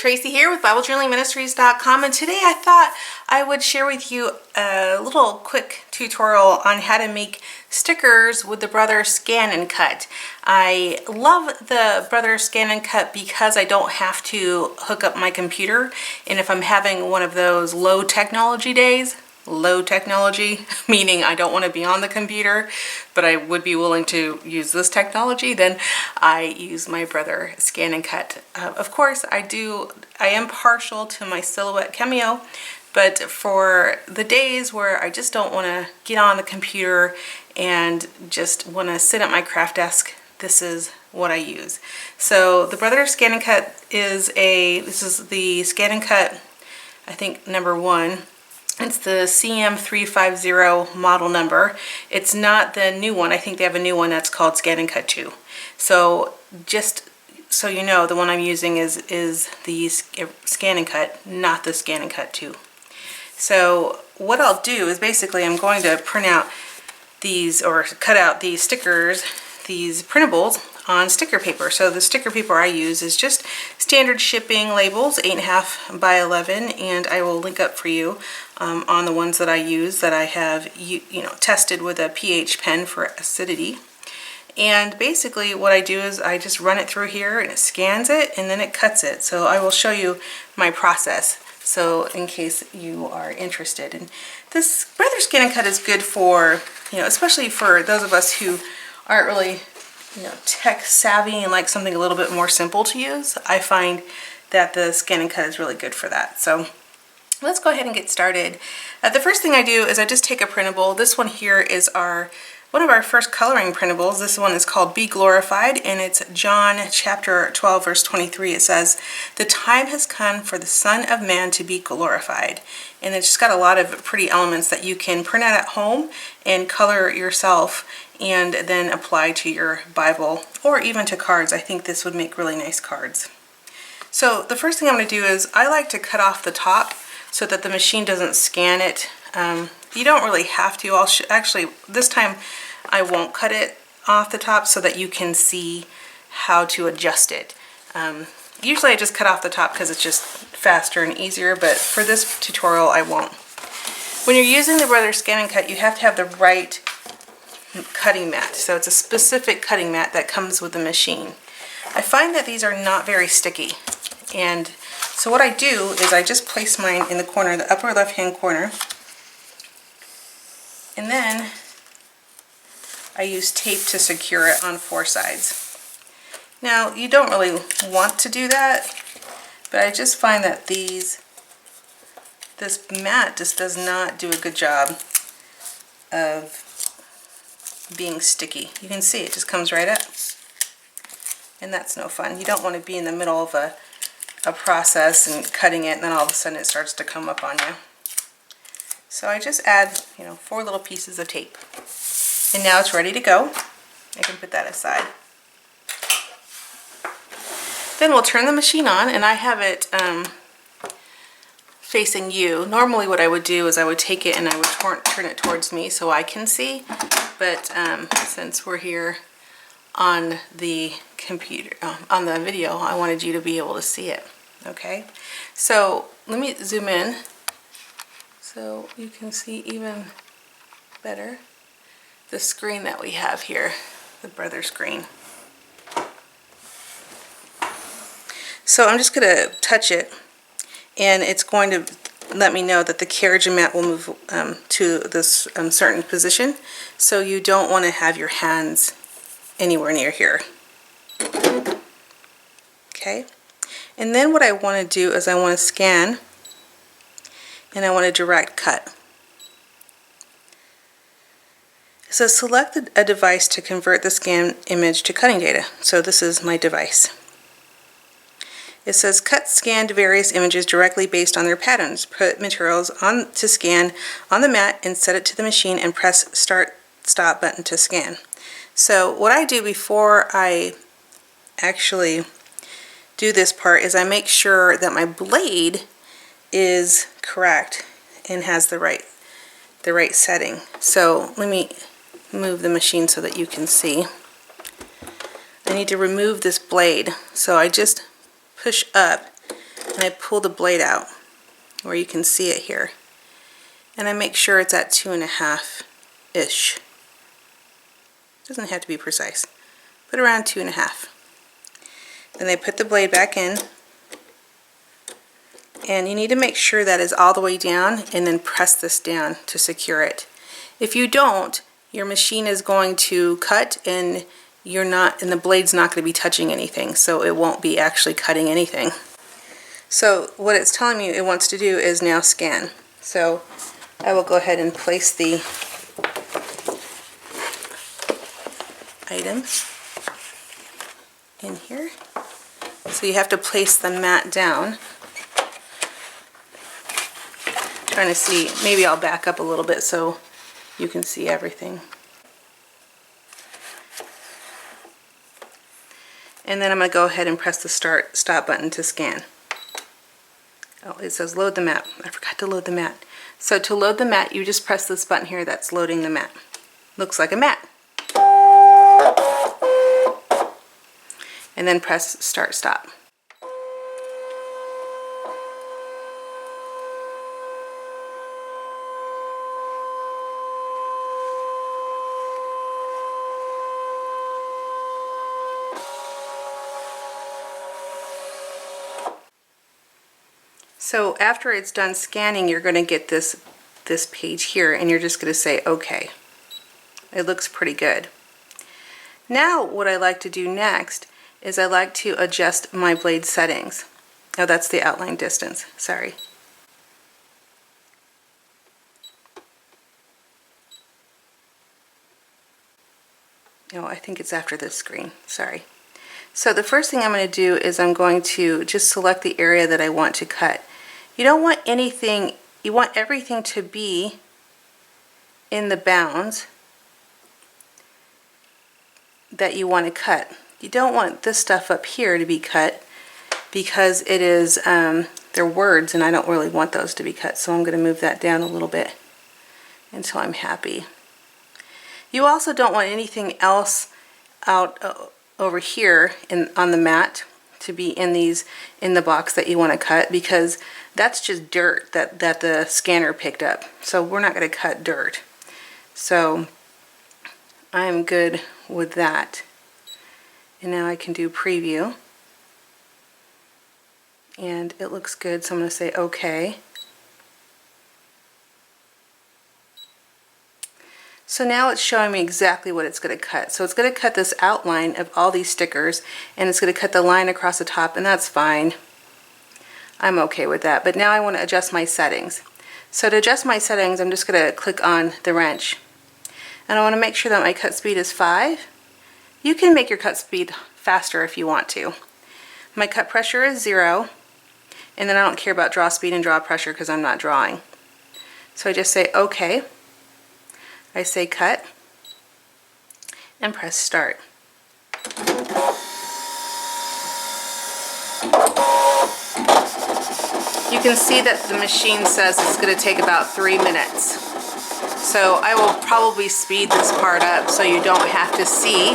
Tracy here with BibleJournalingMinistries.com, and today I thought I would share with you a little quick tutorial on how to make stickers with the Brother Scan and Cut. I love the Brother Scan and Cut because I don't have to hook up my computer, and if I'm having one of those low technology days, low technology, meaning I don't want to be on the computer, but I would be willing to use this technology, then I use my Brother Scan and Cut. Of course, I am partial to my Silhouette Cameo, but for the days where I just don't want to get on the computer and just want to sit at my craft desk, this is what I use. So the Brother Scan and Cut this is the Scan and Cut, I think number 1. It's the CM350 model number. It's not the new one. I think they have a new one that's called Scan and Cut 2. So just so you know, the one I'm using is the Scan and Cut, not the Scan and Cut 2. So what I'll do is basically I'm going to print out these, or cut out these stickers, these printables on sticker paper. So the sticker paper I use is just standard shipping labels, 8.5 by 11, and I will link up for you on the ones that I use that I have tested with a pH pen for acidity. And basically what I do is I just run it through here and it scans it and then it cuts it. So I will show you my process, so in case you are interested. And this Brother Scan and Cut is good for, especially for those of us who aren't really tech savvy and like something a little bit more simple to use. I find that the Scan and Cut is really good for that. So let's go ahead and get started. The first thing I do is I just take a printable. This one here is one of our first coloring printables. This one is called Be Glorified, and it's John chapter 12 verse 23. It says, "The time has come for the Son of Man to be glorified." And it's just got a lot of pretty elements that you can print out at home and color yourself and then apply to your Bible or even to cards. I think this would make really nice cards. So the first thing I'm going to do is I like to cut off the top so that the machine doesn't scan it. You don't really have to. Actually, this time I won't cut it off the top so that you can see how to adjust it. Usually I just cut off the top because it's just faster and easier, but for this tutorial I won't. When you're using the Brother Scan and Cut, you have to have the right cutting mat. So it's a specific cutting mat that comes with the machine. I find that these are not very sticky, and so what I do is I just place mine in the corner, the upper left hand corner, and then I use tape to secure it on 4 sides. Now you don't really want to do that, but I just find that this mat just does not do a good job of being sticky. You can see it just comes right up, and that's no fun. You don't want to be in the middle of a process and cutting it and then all of a sudden it starts to come up on you. So I just add 4 little pieces of tape, and now it's ready to go. I can put that aside. Then we'll turn the machine on, and I have it facing you. Normally what I would do is I would take it and I would turn it towards me so I can see, but since we're here on the computer, on the video, I wanted you to be able to see it. Okay, so let me zoom in so you can see even better the screen that we have here, the Brother screen. So I'm just going to touch it, and it's going to let me know that the carriage mat will move to this certain position. So you don't want to have your hands anywhere near here. Okay, and then what I want to do is I want to scan, and I want to direct cut. It says select a device to convert the scan image to cutting data. So this is my device. It says cut scanned various images directly based on their patterns. Put materials on to scan on the mat and set it to the machine and press start stop button to scan. So what I do before I actually do this part is I make sure that my blade is correct and has the right setting. So let me move the machine so that you can see. I need to remove this blade, so I just push up and I pull the blade out where you can see it here. And I make sure it's at 2.5-ish. Doesn't have to be precise, but around 2.5. Then I put the blade back in, and you need to make sure that is all the way down, and then press this down to secure it. If you don't, your machine is going to cut, and the blade's not going to be touching anything, so it won't be actually cutting anything. So what it's telling me it wants to do is now scan. So I will go ahead and place the item in here. So you have to place the mat down. Trying to see, maybe I'll back up a little bit so you can see everything. And then I'm going to go ahead and press the stop button to scan. Oh, it says load the mat. I forgot to load the mat. So to load the mat, you just press this button here that's loading the mat. Looks like a mat. And then press start stop. So after it's done scanning, you're going to get this page here, and you're just going to say OK. It looks pretty good. Now what I like to do next is I like to adjust my blade settings. Oh, that's the outline distance, sorry. No, I think it's after this screen, sorry. So the first thing I'm going to do is I'm going to just select the area that I want to cut. You don't want anything, you want everything to be in the bounds that you want to cut. You don't want this stuff up here to be cut because it is, they're words, and I don't really want those to be cut, so I'm going to move that down a little bit until I'm happy. You also don't want anything else out over here on the mat to be in the box that you want to cut, because that's just dirt that the scanner picked up. So we're not going to cut dirt. So I'm good with that. And now I can do preview. And it looks good, so I'm going to say OK. So now it's showing me exactly what it's going to cut. So it's going to cut this outline of all these stickers, and it's going to cut the line across the top, and that's fine. I'm okay with that. But now I want to adjust my settings. So to adjust my settings, I'm just going to click on the wrench. And I want to make sure that my cut speed is 5. You can make your cut speed faster if you want to. My cut pressure is 0, and then I don't care about draw speed and draw pressure because I'm not drawing. So I just say OK. I say cut and press start. You can see that the machine says it's going to take about 3 minutes. So I will probably speed this part up so you don't have to see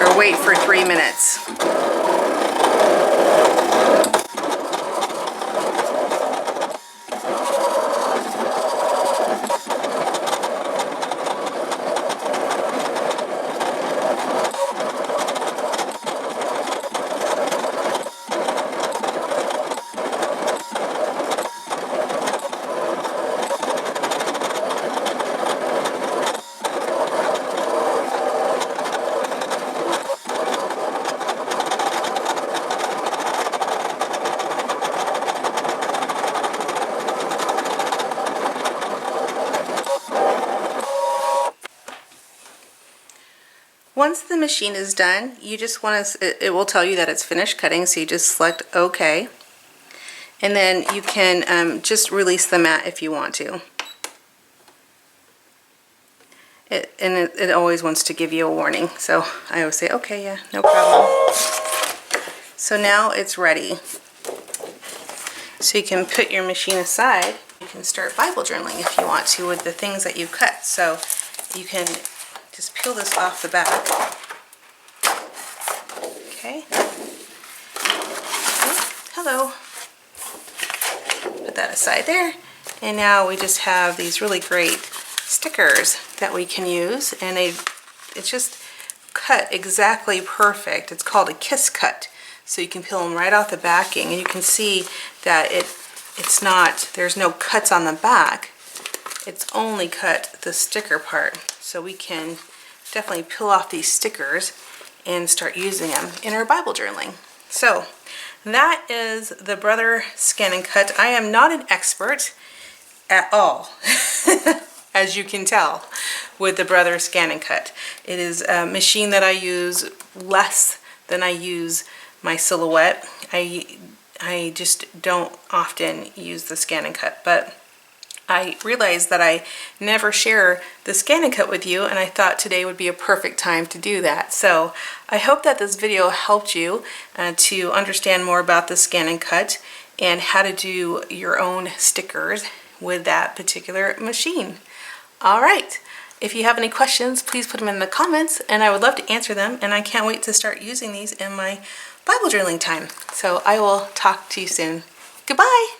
or wait for 3 minutes. Once the machine is done, you just want to, it will tell you that it's finished cutting, so you just select OK. And then you can just release the mat if you want to. It always wants to give you a warning, so I always say, OK, yeah, no problem. So now it's ready. So you can put your machine aside. You can start Bible journaling if you want to with the things that you've cut. So you can just peel this off the back. Okay. Oh, hello. that aside there. And now we just have these really great stickers that we can use, and it's just cut exactly perfect. It's called a kiss cut. So you can peel them right off the backing, and you can see that it's not, there's no cuts on the back. It's only cut the sticker part. So we can definitely peel off these stickers and start using them in our Bible journaling. So that is the Brother Scan and Cut. I am not an expert at all, as you can tell, with the Brother Scan and Cut. It is a machine that I use less than I use my Silhouette. I just don't often use the Scan and Cut, but I realized that I never share the Scan and Cut with you, and I thought today would be a perfect time to do that. So I hope that this video helped you to understand more about the Scan and Cut and how to do your own stickers with that particular machine. All right, if you have any questions, please put them in the comments, and I would love to answer them, and I can't wait to start using these in my Bible journaling time. So I will talk to you soon. Goodbye.